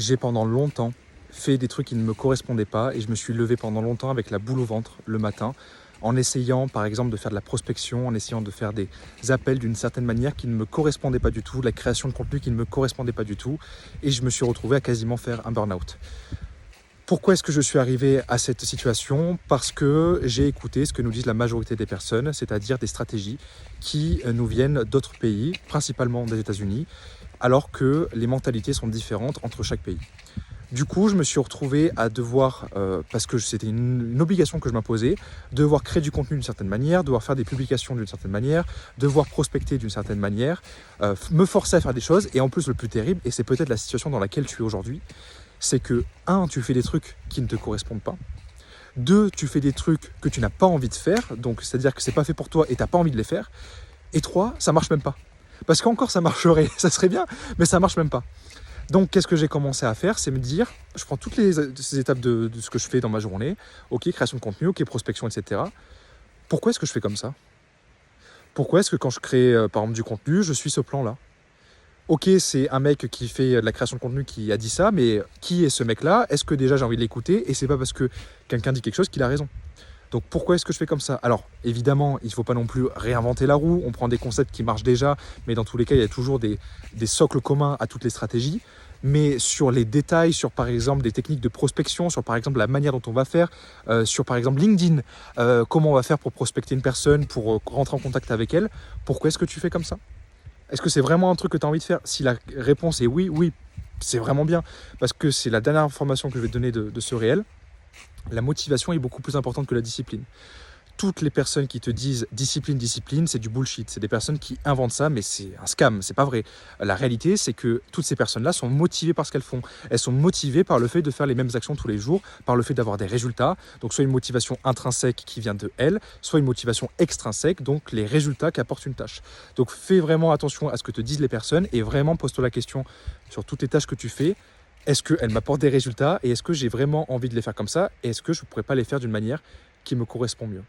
J'ai pendant longtemps fait des trucs qui ne me correspondaient pas et je me suis levé pendant longtemps avec la boule au ventre le matin en essayant par exemple de faire de la prospection, en essayant de faire des appels d'une certaine manière qui ne me correspondaient pas du tout, de la création de contenu qui ne me correspondait pas du tout et je me suis retrouvé à quasiment faire un burn-out. Pourquoi est-ce que je suis arrivé à cette situation? Parce que j'ai écouté ce que nous disent la majorité des personnes, c'est-à-dire des stratégies qui nous viennent d'autres pays, principalement des États-Unis, alors que les mentalités sont différentes entre chaque pays. Du coup, je me suis retrouvé à devoir, parce que c'était une obligation que je m'imposais, devoir créer du contenu d'une certaine manière, devoir faire des publications d'une certaine manière, devoir prospecter d'une certaine manière, me forcer à faire des choses. Et en plus, le plus terrible, et c'est peut-être la situation dans laquelle tu es aujourd'hui, c'est que 1, tu fais des trucs qui ne te correspondent pas. 2, tu fais des trucs que tu n'as pas envie de faire, donc c'est-à-dire que c'est pas fait pour toi et tu n'as pas envie de les faire. Et 3, ça marche même pas. Parce qu'encore ça marcherait, ça serait bien, mais ça marche même pas. Donc qu'est-ce que j'ai commencé à faire? C'est me dire, je prends toutes ces étapes de ce que je fais dans ma journée, ok, création de contenu, ok, prospection, etc. Pourquoi est-ce que je fais comme ça? Pourquoi est-ce que quand je crée par exemple du contenu, je suis ce plan-là? Ok, c'est un mec qui fait de la création de contenu qui a dit ça, mais qui est ce mec-là? Est-ce que déjà j'ai envie de l'écouter? Et c'est pas parce que quelqu'un dit quelque chose qu'il a raison. Donc pourquoi est-ce que je fais comme ça? Alors évidemment, il ne faut pas non plus réinventer la roue, on prend des concepts qui marchent déjà, mais dans tous les cas, il y a toujours des socles communs à toutes les stratégies. Mais sur les détails, sur par exemple des techniques de prospection, sur par exemple la manière dont on va faire, sur par exemple LinkedIn, comment on va faire pour prospecter une personne, pour rentrer en contact avec elle, pourquoi est-ce que tu fais comme ça? Est-ce que c'est vraiment un truc que tu as envie de faire? Si la réponse est oui, oui, c'est vraiment bien, parce que c'est la dernière information que je vais te donner de ce réel. La motivation est beaucoup plus importante que la discipline. Toutes les personnes qui te disent discipline, discipline, c'est du bullshit. C'est des personnes qui inventent ça, mais c'est un scam, c'est pas vrai. La réalité, c'est que toutes ces personnes-là sont motivées par ce qu'elles font. Elles sont motivées par le fait de faire les mêmes actions tous les jours, par le fait d'avoir des résultats. Donc soit une motivation intrinsèque qui vient de elles, soit une motivation extrinsèque, donc les résultats qu'apporte une tâche. Donc fais vraiment attention à ce que te disent les personnes et vraiment pose-toi la question sur toutes les tâches que tu fais. Est-ce qu'elles m'apportent des résultats et est-ce que j'ai vraiment envie de les faire comme ça et est-ce que je ne pourrais pas les faire d'une manière qui me correspond mieux?